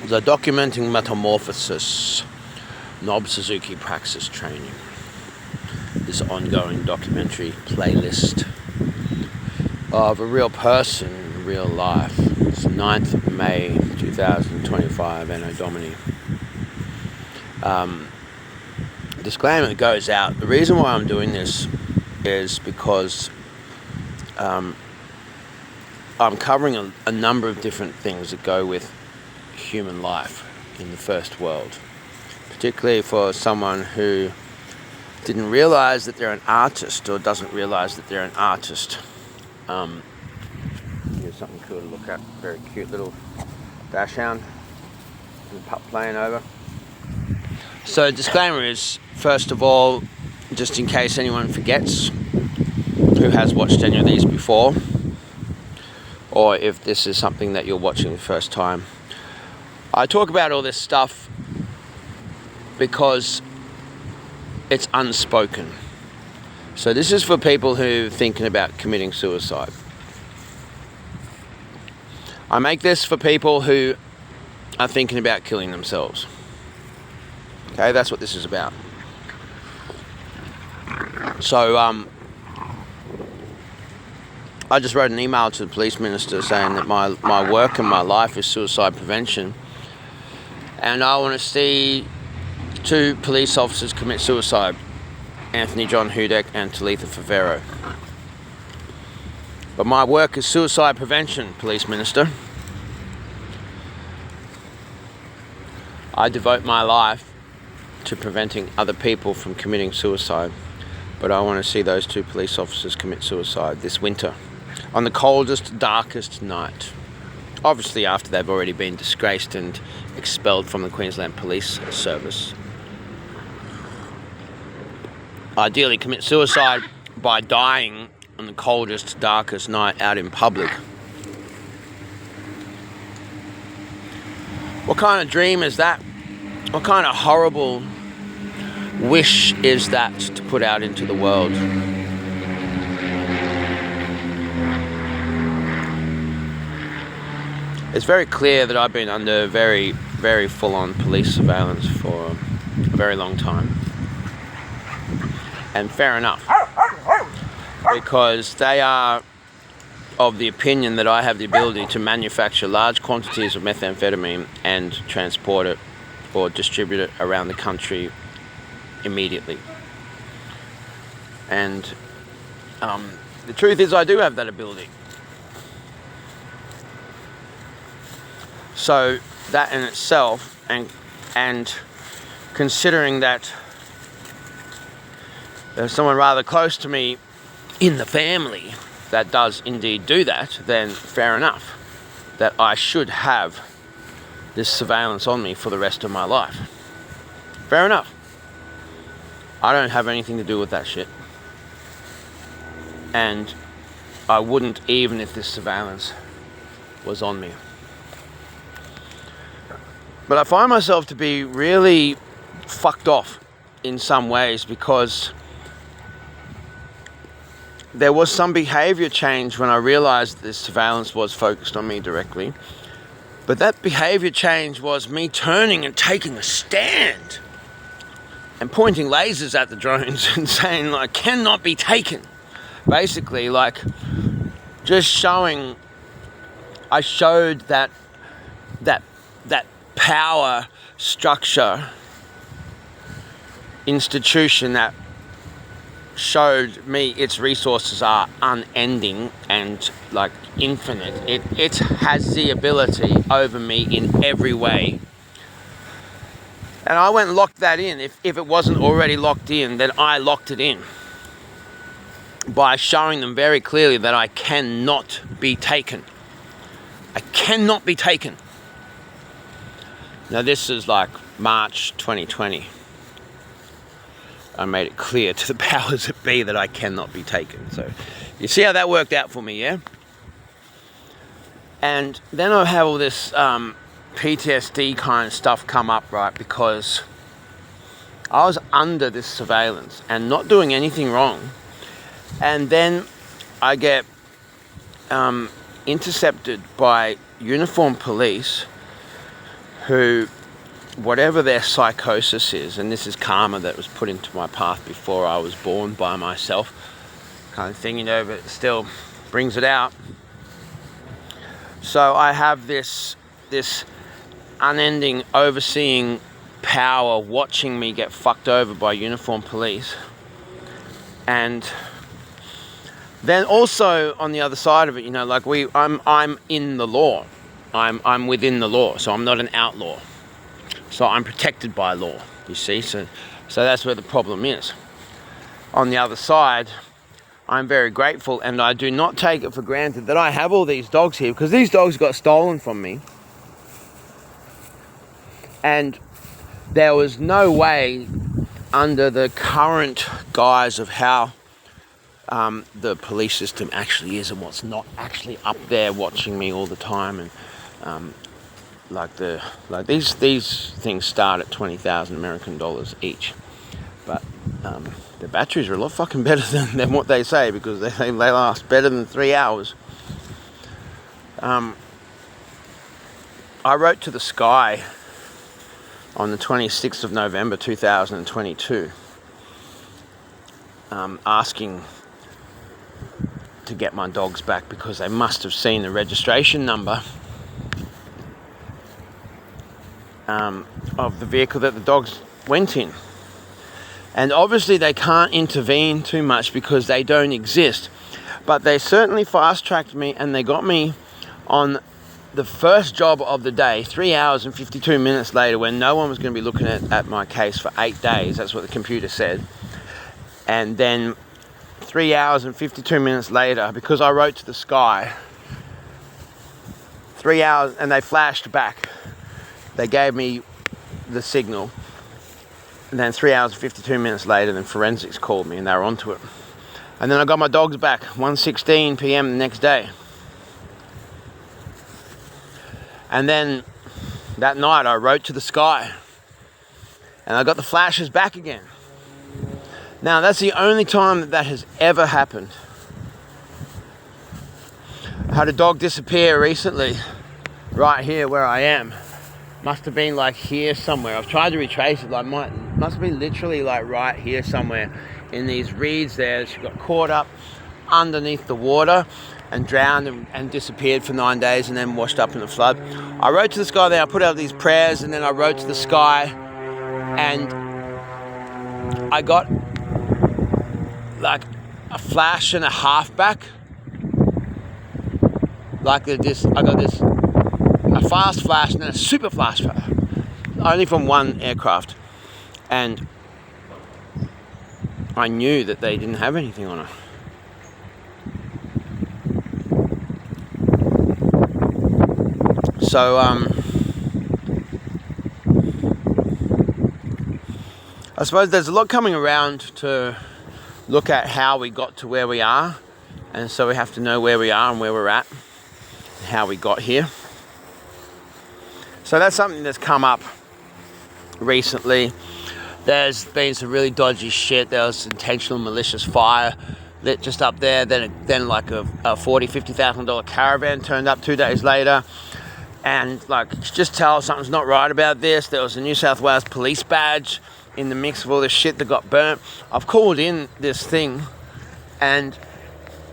The Documenting Metamorphosis, Nobbs Suzuki Praxis Training. This ongoing documentary playlist of a real person in real life. It's 9th of May 2025, Anno Domini. Disclaimer goes out. The reason why I'm doing this is because I'm covering a number of different things that go with human life in the first world, particularly for someone who didn't realize that they're an artist or doesn't realize that they're an artist. Here's something cool to look at. Very cute little dachshund and pup playing over. So disclaimer is, first of all, just in case anyone forgets who has watched any of these before, or if this is something that you're watching the first time, I talk about all this stuff because it's unspoken. So this is for people who are thinking about committing suicide. I make this for people who are thinking about killing themselves. Okay, that's what this is about. So I just wrote an email to the police minister saying that my work and my life is suicide prevention, and I want to see 2 police officers commit suicide, Anthony John Hudek and Talitha Favero. But my work is suicide prevention, police minister. I devote my life to preventing other people from committing suicide, but I want to see those 2 police officers commit suicide this winter, on the coldest, darkest night. Obviously after they've already been disgraced and expelled from the Queensland Police Service. Ideally commit suicide by dying on the coldest, darkest night out in public. What kind of dream is that? What kind of horrible wish is that to put out into the world? It's very clear that I've been under very, very full-on police surveillance for a very long time. And fair enough, because they are of the opinion that I have the ability to manufacture large quantities of methamphetamine and transport it or distribute it around the country immediately. And the truth is I do have that ability. So that in itself, and considering that there's someone rather close to me in the family that does indeed do that, then fair enough that I should have this surveillance on me for the rest of my life. Fair enough. I don't have anything to do with that shit. And I wouldn't even if this surveillance was on me. But I find myself to be really fucked off in some ways, because there was some behavior change when I realized this surveillance was focused on me directly. But that behavior change was me turning and taking a stand and pointing lasers at the drones and saying, like, cannot be taken. Basically, like, just showing, I showed that power structure institution that showed me its resources are unending and like infinite. It has the ability over me in every way. And I went and locked that in. If it wasn't already locked in, then I locked it in by showing them very clearly that I cannot be taken. I cannot be taken. Now this is like March 2020. I made it clear to the powers that be that I cannot be taken. So you see how that worked out for me, yeah? And then I have all this PTSD kind of stuff come up, right? Because I was under this surveillance and not doing anything wrong. And then I get intercepted by uniformed police who, whatever their psychosis is, and this is karma that was put into my path before I was born by myself, kind of thing, you know, but still brings it out. So I have this unending overseeing power watching me get fucked over by uniformed police. And then also on the other side of it, you know, like I'm in the law. I'm within the law, so I'm not an outlaw. So I'm protected by law, you see. So that's where the problem is. On the other side, I'm very grateful, and I do not take it for granted that I have all these dogs here, because these dogs got stolen from me. And there was no way, under the current guise of how the police system actually is and what's not actually up there watching me all the time, and these things start at 20,000 American dollars each, but the batteries are a lot fucking better than what they say, because they last better than 3 hours. I wrote to the sky on the 26th of November 2022, asking to get my dogs back, because they must have seen the registration number of the vehicle that the dogs went in. And obviously they can't intervene too much because they don't exist, but they certainly fast-tracked me, and they got me on the first job of the day, 3 hours and 52 minutes later, when no one was going to be looking at my case for 8 days. That's what the computer said. And then 3 hours and 52 minutes later, because I wrote to the sky, 3 hours, and they flashed back. They gave me the signal. And then 3 hours and 52 minutes later, then forensics called me, and they were onto it. And then I got my dogs back, 1:16 p.m. the next day. And then that night I wrote to the sky, and I got the flashes back again. Now that's the only time that has ever happened. I had a dog disappear recently, right here where I am. Must have been like here somewhere. I've tried to retrace it, must be literally like right here somewhere in these reeds there. She got caught up underneath the water and drowned and disappeared for 9 days, and then washed up in the flood. I wrote to the sky there, I put out these prayers, and then I wrote to the sky, and I got like a flash and a half back. Like I got this, a fast flash and then a super flash, only from one aircraft. And I knew that they didn't have anything on it. So I suppose there's a lot coming around to look at how we got to where we are, and so we have to know where we are and where we're at and how we got here. So that's something that's come up recently. There's been some really dodgy shit. There was intentional malicious fire lit just up there, then like a $40,000-$50,000 caravan turned up 2 days later. And like, you just tell something's not right about this. There was a New South Wales police badge in the mix of all this shit that got burnt. I've called in this thing, and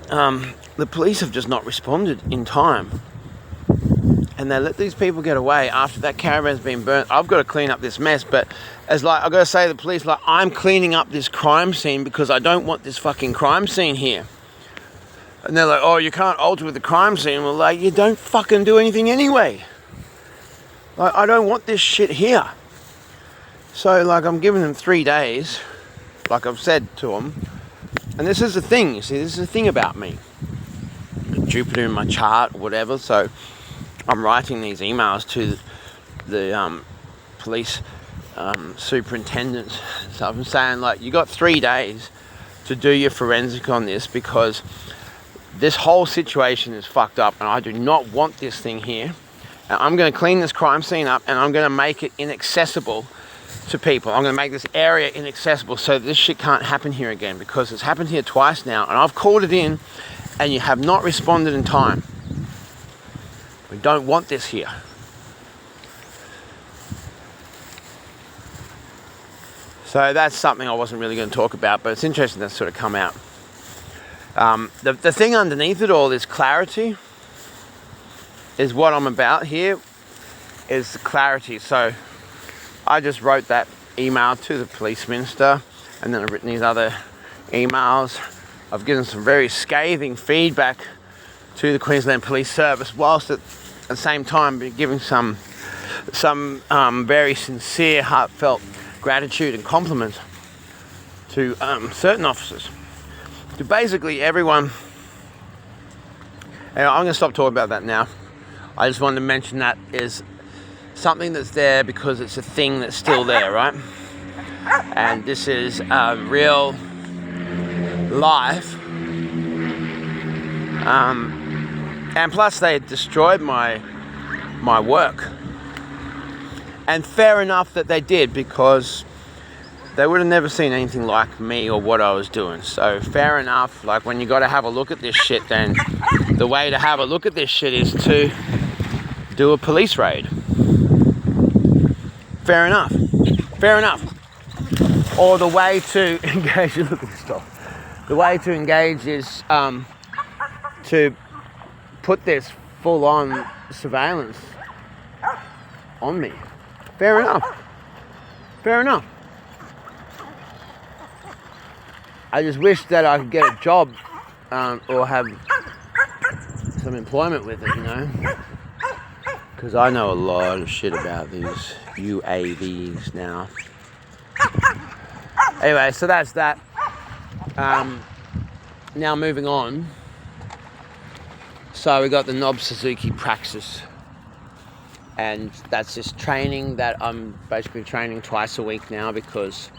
the police have just not responded in time. And they let these people get away after that caravan's been burnt. I've got to clean up this mess, but I've got to say to the police, like, I'm cleaning up this crime scene because I don't want this fucking crime scene here. And they're like, oh, you can't alter with the crime scene. Well, like, you don't fucking do anything anyway. Like, I don't want this shit here. So, like, I'm giving them 3 days, like I've said to them. And this is the thing, you see, this is the thing about me. Jupiter in my chart or whatever, so I'm writing these emails to the police superintendent. So I'm saying, like, you got 3 days to do your forensic on this, because this whole situation is fucked up and I do not want this thing here. And I'm going to clean this crime scene up, and I'm going to make it inaccessible to people. I'm going to make this area inaccessible so this shit can't happen here again, because it's happened here twice now, and I've called it in and you have not responded in time. We don't want this here. So that's something I wasn't really going to talk about, but it's interesting that's sort of come out. The thing underneath it all is clarity, is what I'm about here, is the clarity. So I just wrote that email to the police minister, and then I've written these other emails. I've given some very scathing feedback to the Queensland Police Service, whilst at the same time be giving some very sincere, heartfelt gratitude and compliment to certain officers. To basically everyone. Anyway, I'm going to stop talking about that now. I just wanted to mention that is something that's there because it's a thing that's still there, right? And this is real life. And plus they destroyed my work. And fair enough that they did, because they would have never seen anything like me or what I was doing. So fair enough, like when you got to have a look at this shit, then the way to have a look at this shit is to do a police raid. Fair enough. Fair enough. Or the way to engage, look at this stuff. The way to engage is to put this full-on surveillance on me. Fair enough. Fair enough. I just wish that I could get a job or have some employment with it, you know. Because I know a lot of shit about these UAVs now. Anyway, so that's that. Now moving on. So we got the Nobbs Suzuki Praxis. And that's just training that I'm basically training twice a week now, because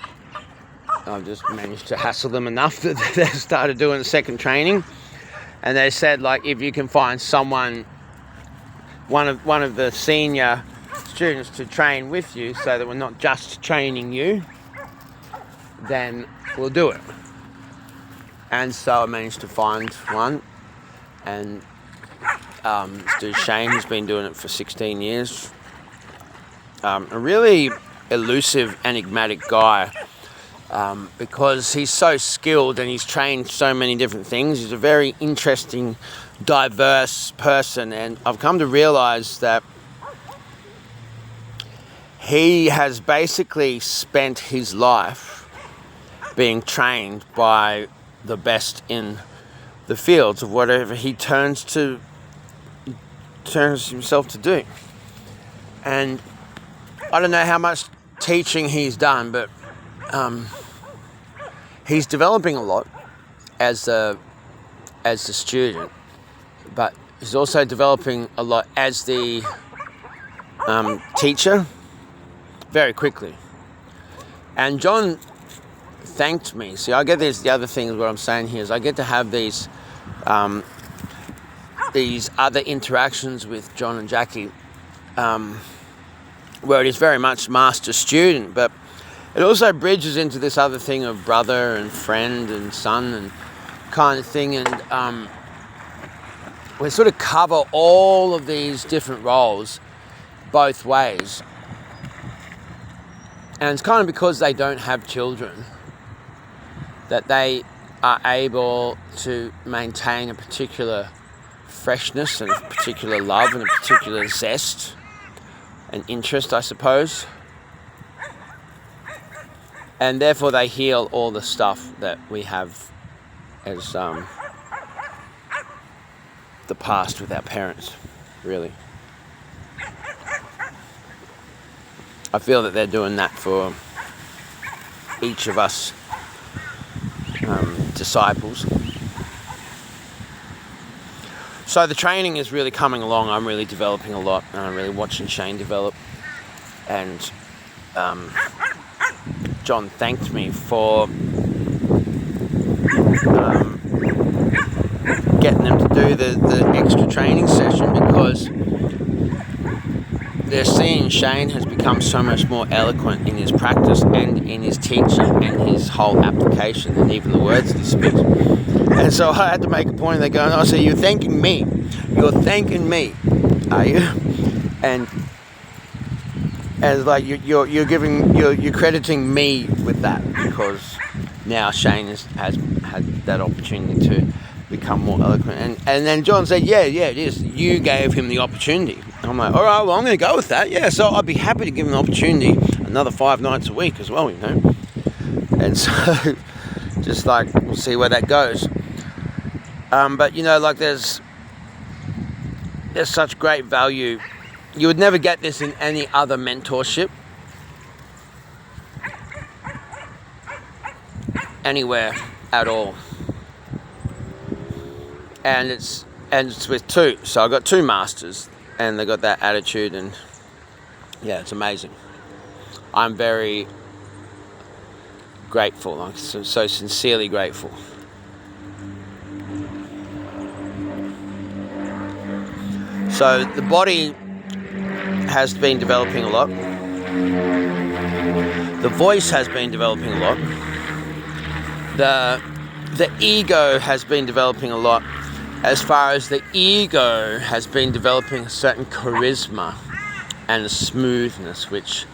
I've just managed to hassle them enough that they started doing the second training. And they said, like, if you can find someone, one of the senior students to train with you, so that we're not just training you, then we'll do it. And so I managed to find one, and this dude Shane has been doing it for 16 years. A really elusive, enigmatic guy, because he's so skilled and he's trained so many different things. He's a very interesting, diverse person, and I've come to realize that he has basically spent his life being trained by the best in the fields of whatever he turns himself to do. And I don't know how much teaching he's done, but he's developing a lot as a student, but he's also developing a lot as the teacher very quickly. And John thanked me. See, I get this. The other thing is what I'm saying here is I get to have these other interactions with John and Jackie, where it is very much master-student, but it also bridges into this other thing of brother and friend and son and kind of thing, and we sort of cover all of these different roles both ways. And it's kind of because they don't have children that they are able to maintain a particular freshness and a particular love and a particular zest and interest, I suppose. And therefore they heal all the stuff that we have as the past with our parents, really. I feel that they're doing that for each of us disciples. So the training is really coming along. I'm really developing a lot, and I'm really watching Shane develop. And John thanked me for getting them to do the extra training session, because they're seeing Shane has become so much more eloquent in his practice and in his teaching and his whole application and even the words that he speaks. And so I had to make a point. They're going, oh, so you're thanking me. You're thanking me, are you? And And like you're crediting me with that, because now Shane has had that opportunity to become more eloquent. And then John said, yeah, it is. You gave him the opportunity. I'm like, all right, well, I'm going to go with that. Yeah, so I'd be happy to give him an opportunity another 5 nights a week as well, And so, just like, we'll see where that goes. But, like there's such great value. You would never get this in any other mentorship. Anywhere at all. And it's with 2. So I got 2 masters, and they got that attitude, and yeah, it's amazing. I'm very grateful, like so sincerely grateful. So the body has been developing a lot. The voice has been developing a lot. The ego has been developing a lot. As far as the ego has been developing a certain charisma and a smoothness, which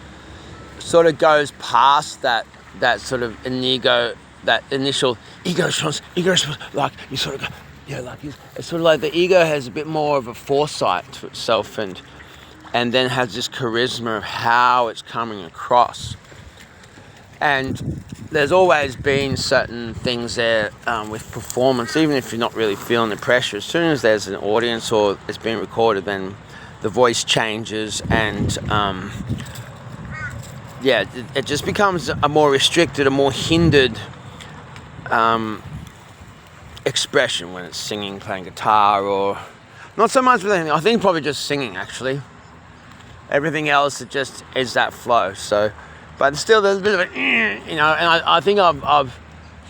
sort of goes past that sort of that initial ego response, like you sort of go, it's sort of like the ego has a bit more of a foresight to itself, and then has this charisma of how it's coming across. And there's always been certain things there with performance, even if you're not really feeling the pressure. As soon as there's an audience or it's being recorded, then the voice changes, and it just becomes a more restricted, a more hindered expression when it's singing, playing guitar, or not so much with anything. I think probably just singing, actually. Everything else, it just is that flow. So. But still, there's a bit of a, and I think I've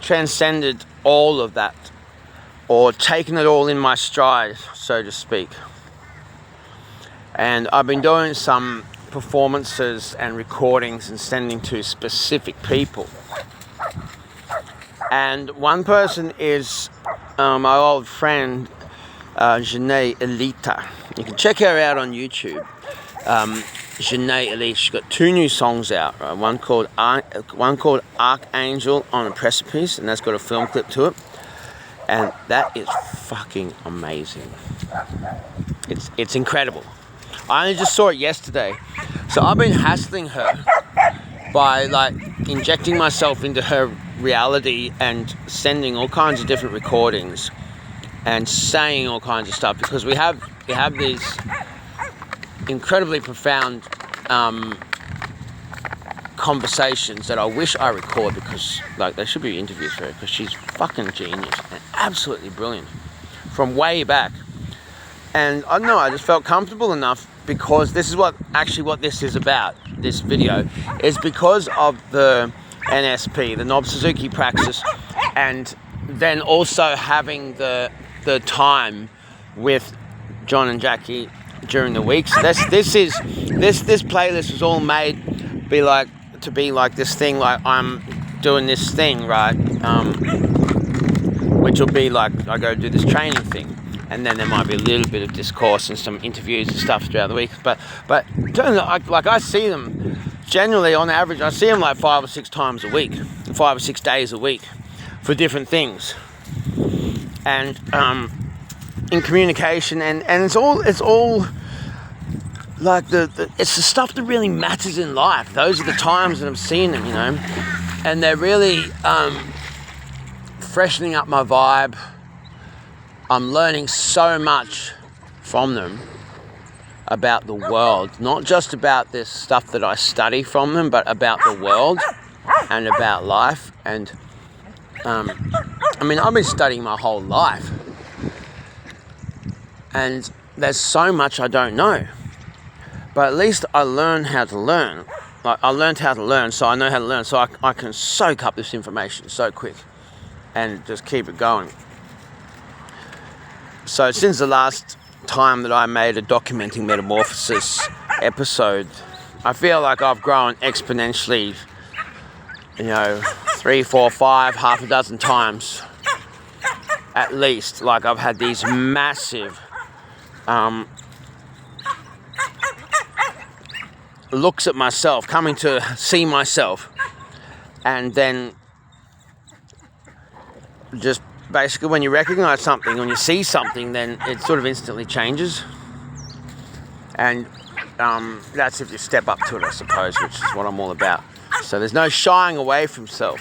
transcended all of that, or taken it all in my stride, so to speak. And I've been doing some performances and recordings and sending to specific people. And one person is my old friend, Janae Elita. You can check her out on YouTube. Janae Elite, she's got 2 new songs out, right? One called Archangel on a Precipice, and that's got a film clip to it, and that is fucking amazing. It's incredible. I only just saw it yesterday, so I've been hassling her by like injecting myself into her reality and sending all kinds of different recordings and saying all kinds of stuff, because we have these incredibly profound conversations that I wish I record, because like there should be interviews for her, because she's fucking genius and absolutely brilliant from way back. And I don't know, I just felt comfortable enough, because this is what this is about, this video, is because of the NSP, the Nobbs Suzuki Praxis, and then also having the time with John and Jackie during the week. So this playlist was all made to be like this thing, like I'm doing this thing, right? Which will be like I go do this training thing, and then there might be a little bit of discourse and some interviews and stuff throughout the week. But like I see them generally on average. I see them like 5 or 6 times a week, 5 or 6 days a week, for different things, and in communication, and it's all like it's the stuff that really matters in life. Those are the times that I'm seeing them, and they're really freshening up my vibe. I'm learning so much from them about the world, not just about this stuff that I study from them, but about the world and about life. And I've been studying my whole life, and there's so much I don't know, but at least I learned how to learn. Like I learned how to learn, so I know how to learn, so I can soak up this information so quick and just keep it going. So since the last time that I made a documenting metamorphosis episode, I feel like I've grown exponentially, 3, 4, 5, half a dozen times at least. Like I've had these massive looks at myself, coming to see myself, and then just basically when you recognize something, when you see something, then it sort of instantly changes. And that's if you step up to it, I suppose, which is what I'm all about. So there's no shying away from self.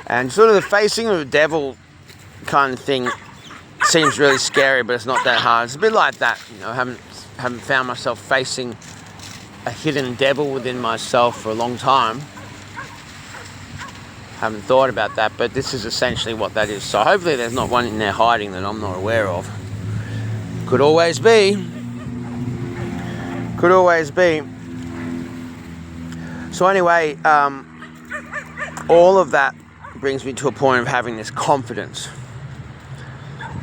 And sort of the facing of the devil kind of thing seems really scary, but it's not that hard. It's a bit like that, you know. I haven't found myself facing a hidden devil within myself for a long time. Haven't thought about that, but this is essentially what that is. So hopefully there's not one in there hiding that I'm not aware of. Could always be. Could always be. So anyway, all of that brings me to a point of having this confidence,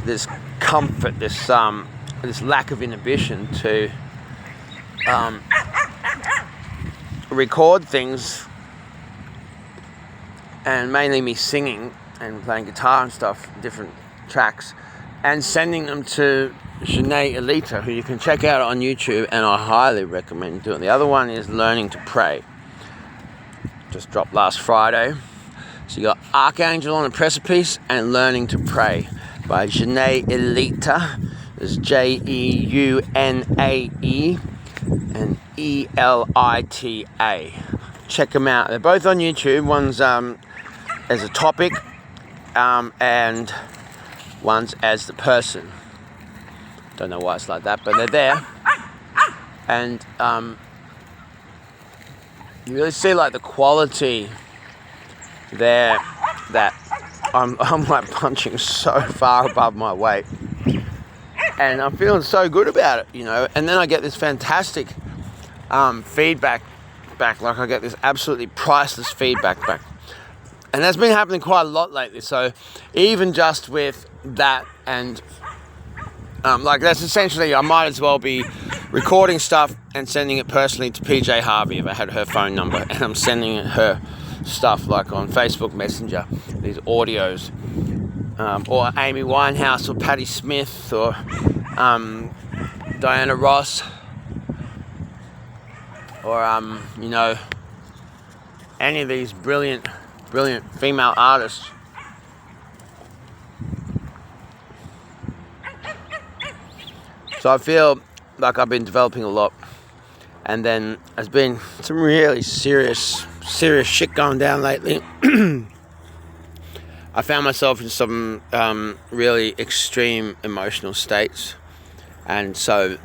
this comfort, this lack of inhibition to record things, and mainly me singing and playing guitar and stuff, different tracks, and sending them to Janae Elita, who you can check out on YouTube, and I highly recommend doing. The other one is Learning to Pray. Just dropped last Friday. So you got Archangel on the Precipice and Learning to Pray by Janae Elita. There's Jeune and Elita. Check them out. They're both on YouTube. One's as a topic, and one's as the person. Don't know why it's like that, but they're there. And you really see like the quality there, that I'm like punching so far above my weight, and I'm feeling so good about it, you know. And then I get this fantastic feedback back, like I get this absolutely priceless feedback back, and that's been happening quite a lot lately. So even just with that, and like that's essentially, I might as well be recording stuff and sending it personally to PJ Harvey if I had her phone number, and I'm sending her stuff like on Facebook Messenger, these audios, or Amy Winehouse or Patti Smith or Diana Ross, or you know, any of these brilliant female artists. So I feel like I've been developing a lot, and then there's been some really serious shit going down lately. I found myself in some really extreme emotional states, and so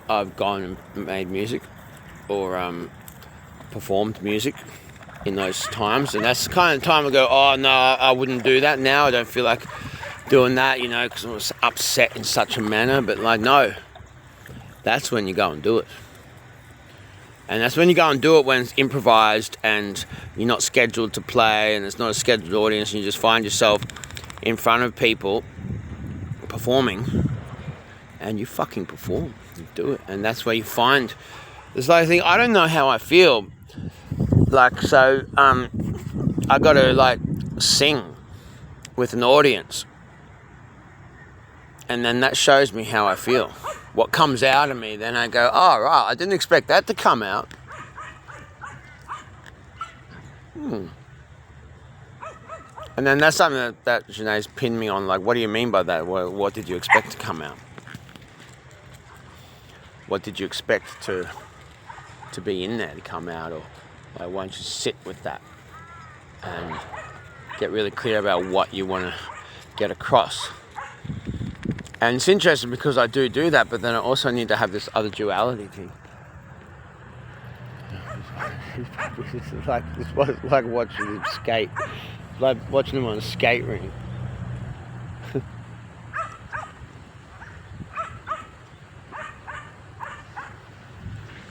I've gone and made music, or performed music in those times, and that's the kind of time I go, oh no, I wouldn't do that now. I don't feel like doing that, you know, because I was upset in such a manner. But like, no, that's when you go and do it. And that's when you go and do it when it's improvised and you're not scheduled to play and it's not a scheduled audience, and you just find yourself in front of people performing, and you fucking perform. You do it. And that's where you find this like thing. I don't know how I feel. Like, so I got to like sing with an audience, and then that shows me how I feel. What comes out of me, then I go, oh, right, I didn't expect that to come out. And then that's something that Janae's pinned me on, like, what do you mean by that? What did you expect to come out? What did you expect to be in there to come out? Or like, why don't you sit with that and get really clear about what you want to get across? And it's interesting because I do that, but then I also need to have this other duality thing. It's like watching him skate. It's like watching him on a skate rink.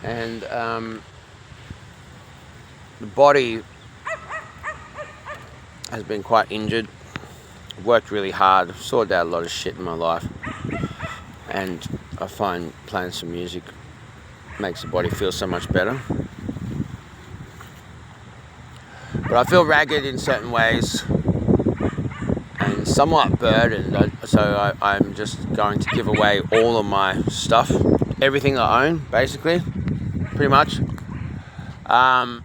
And the body has been quite injured. Worked really hard, sorted out a lot of shit in my life, and I find playing some music makes the body feel so much better. But I feel ragged in certain ways and somewhat burdened, so I'm just going to give away all of my stuff, everything I own basically, pretty much. I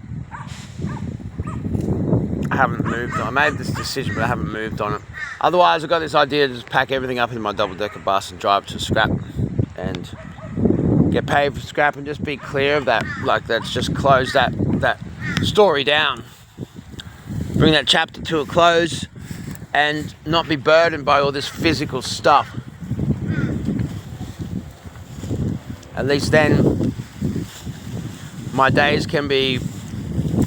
haven't moved on. I made this decision, but I haven't moved on it. Otherwise, I've got this idea to just pack everything up in my double-decker bus and drive to scrap and get paid for scrap and just be clear of that. Like, let's just close that story down. Bring that chapter to a close and not be burdened by all this physical stuff. At least then my days can be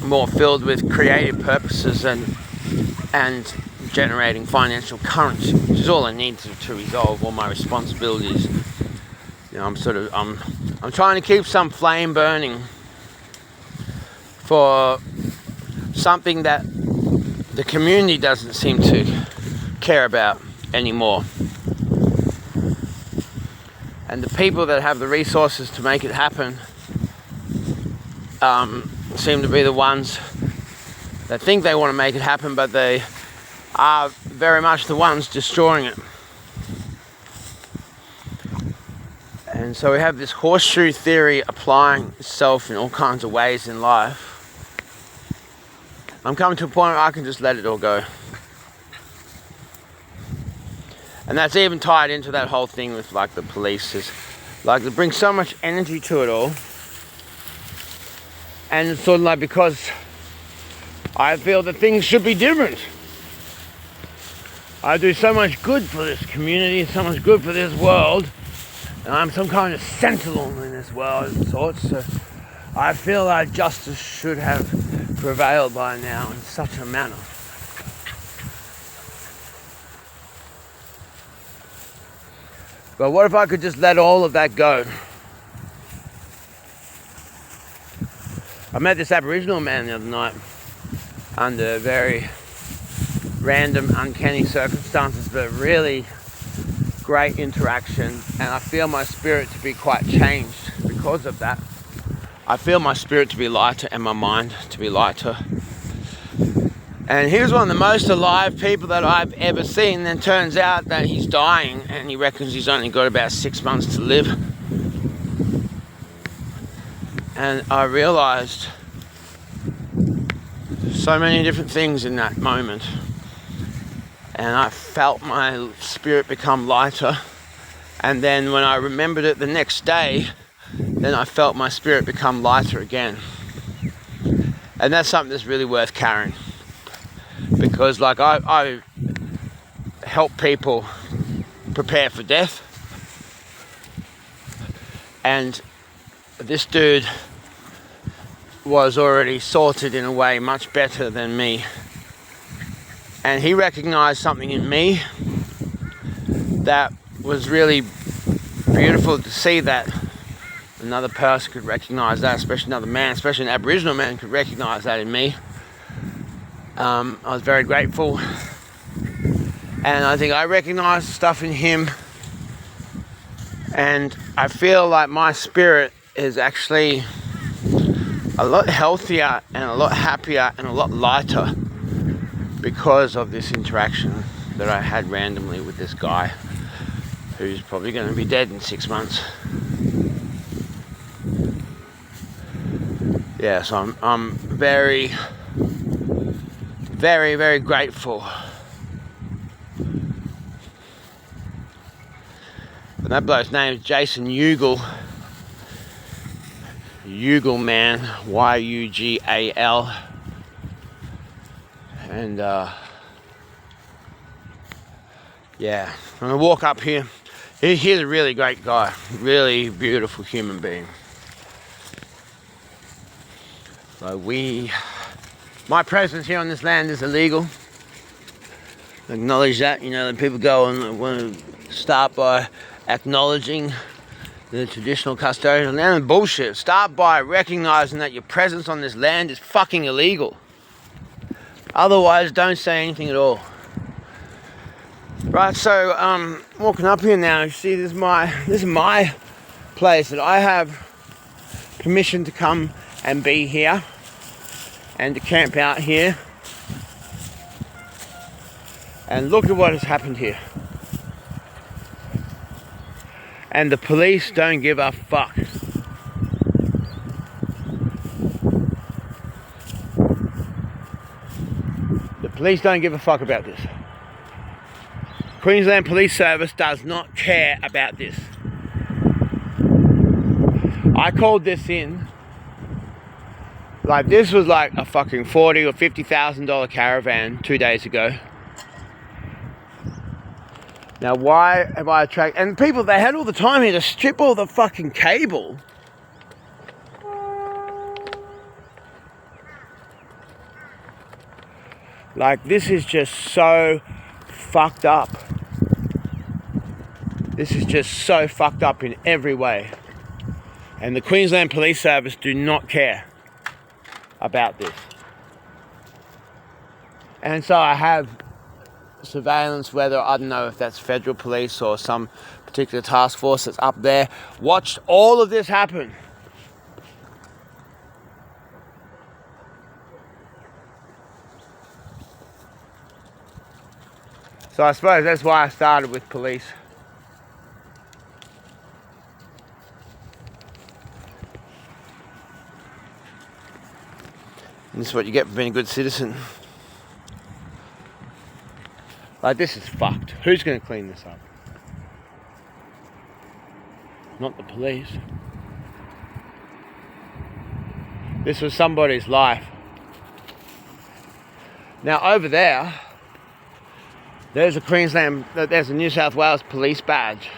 more filled with creative purposes and generating financial currency, which is all I need to resolve all my responsibilities. You know, I'm trying to keep some flame burning for something that the community doesn't seem to care about anymore. And the people that have the resources to make it happen seem to be the ones that think they want to make it happen, but they are very much the ones destroying it. And so we have this horseshoe theory applying itself in all kinds of ways in life. I'm coming to a point where I can just let it all go. And that's even tied into that whole thing with like the police, is like they bring so much energy to it all. And it's sort of like, because I feel that things should be different. I do so much good for this community, so much good for this world, and I'm some kind of sentinel in this world of sorts, so I feel that justice should have prevailed by now in such a manner. But what if I could just let all of that go? I met this Aboriginal man the other night under very random, uncanny circumstances, but really great interaction, and I feel my spirit to be quite changed because of that. I feel my spirit to be lighter and my mind to be lighter. And he was one of the most alive people that I've ever seen. Then turns out that he's dying, and he reckons he's only got about 6 months to live. And I realized so many different things in that moment. And I felt my spirit become lighter. And then when I remembered it the next day, then I felt my spirit become lighter again. And that's something that's really worth carrying. Because like I help people prepare for death. And this dude was already sorted in a way much better than me. And he recognized something in me that was really beautiful to see, that another person could recognize that, especially another man, especially an Aboriginal man could recognize that in me. I was very grateful. And I think I recognized stuff in him. And I feel like my spirit is actually a lot healthier and a lot happier and a lot lighter because of this interaction that I had randomly with this guy who's probably going to be dead in 6 months. Yeah, so I'm very, very, very grateful. And that bloke's name is Jason Ugal. Ugal man, Y-U-G-A-L. And yeah, I'm gonna walk up here. He's a really great guy, really beautiful human being. So my presence here on this land is illegal. Acknowledge that, you know, that people go and want to start by acknowledging the traditional custodial land. Bullshit. Start by recognizing that your presence on this land is fucking illegal. Otherwise, don't say anything at all. Right, so walking up here now. You see, this is my place that I have permission to come and be here and to camp out here. And look at what has happened here. And the police don't give a fuck. Police don't give a fuck about this. Queensland Police Service does not care about this. I called this in. Like, this was like a fucking $40,000 or $50,000 caravan 2 days ago. Now, why have I attracted... And people, they had all the time here to strip all the fucking cable. Like, this is just so fucked up. This is just so fucked up in every way. And the Queensland Police Service do not care about this. And so I have surveillance, whether, I don't know if that's federal police or some particular task force that's up there, watched all of this happen. So I suppose that's why I started with police. And this is what you get for being a good citizen. Like, this is fucked. Who's going to clean this up? Not the police. This was somebody's life. Now over there, there's a New South Wales police badge.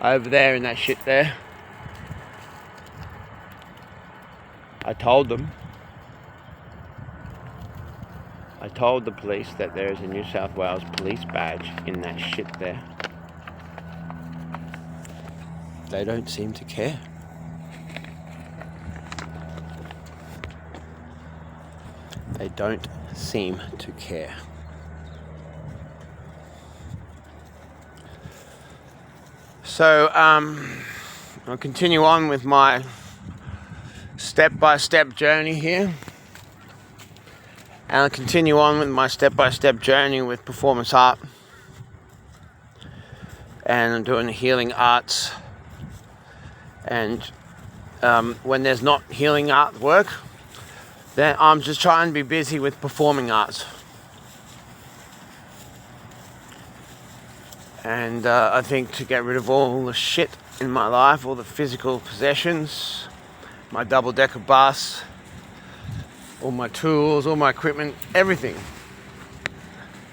Over there in that shit there. I told them. I told the police that there is a New South Wales police badge in that shit there. They don't seem to care. They don't seem to care. So, I'll continue on with my step-by-step journey here. And I'll continue on with my step-by-step journey with performance art. And I'm doing healing arts. And when there's not healing art work, then I'm just trying to be busy with performing arts. And I think to get rid of all the shit in my life, all the physical possessions, my double-decker bus, all my tools, all my equipment, everything.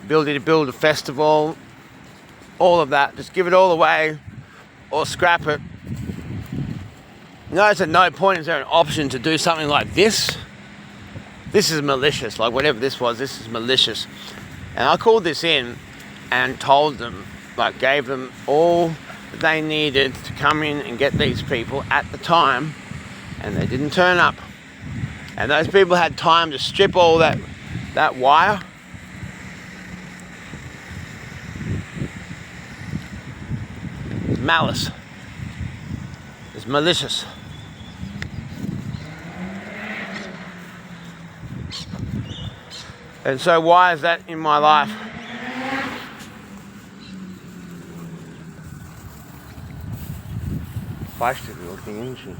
Ability to build a festival, all of that. Just give it all away or scrap it. Notice at no point is there an option to do something like this. This is malicious. Like, whatever this was, this is malicious. And I called this in and told them, like, gave them all they needed to come in and get these people at the time, and they didn't turn up. And those people had time to strip all that wire. Malice. It's malicious. And so why is that in my life? Feisty looking, isn't she?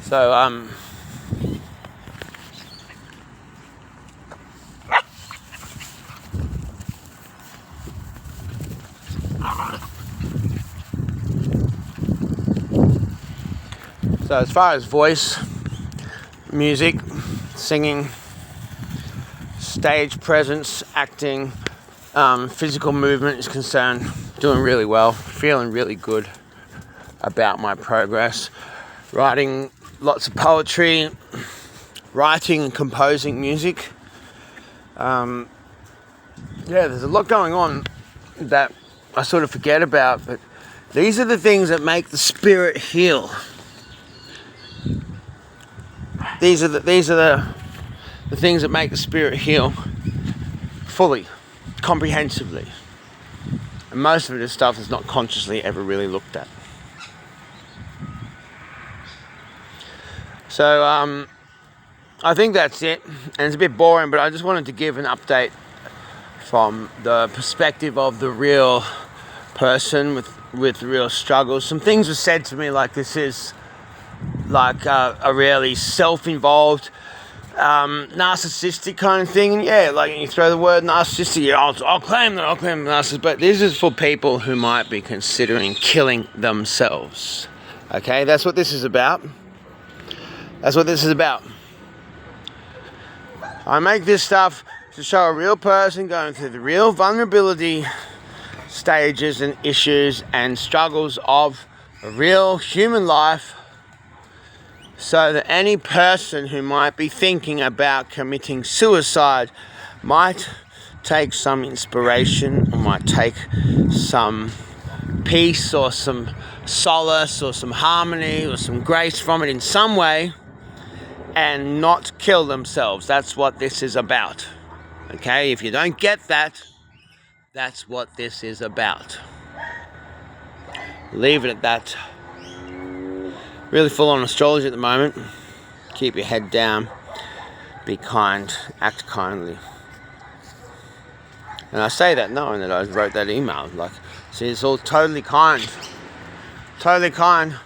So, as far as voice, music, singing, stage presence, acting, physical movement is concerned, doing really well, feeling really good about my progress, writing lots of poetry, writing and composing music. Yeah, there's a lot going on that I sort of forget about, but these are the things that make the spirit heal. These are the things that make the spirit heal fully, comprehensively. And most of this stuff is not consciously ever really looked at. So, I think that's it. And it's a bit boring, but I just wanted to give an update from the perspective of the real person with real struggles. Some things were said to me like, this is like a really self-involved, narcissistic kind of thing. And yeah, like you throw the word narcissistic, yeah, I'll claim narcissist. But this is for people who might be considering killing themselves. Okay, that's what this is about. That's what this is about. I make this stuff to show a real person going through the real vulnerability stages and issues and struggles of a real human life, so that any person who might be thinking about committing suicide might take some inspiration, or might take some peace or some solace or some harmony or some grace from it in some way, and not kill themselves. That's what this is about. Okay, if you don't get that, that's what this is about. Leave it at that. Really full on astrology at the moment. Keep your head down. Be kind. Act kindly. And I say that knowing that I wrote that email. Like, see, it's all totally kind. Totally kind.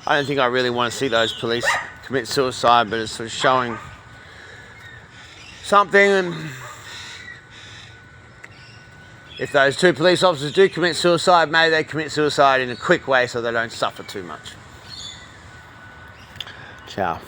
I don't think I really want to see those police commit suicide, but it's sort of showing something. And if those two police officers do commit suicide, maybe they commit suicide in a quick way so they don't suffer too much. Ciao.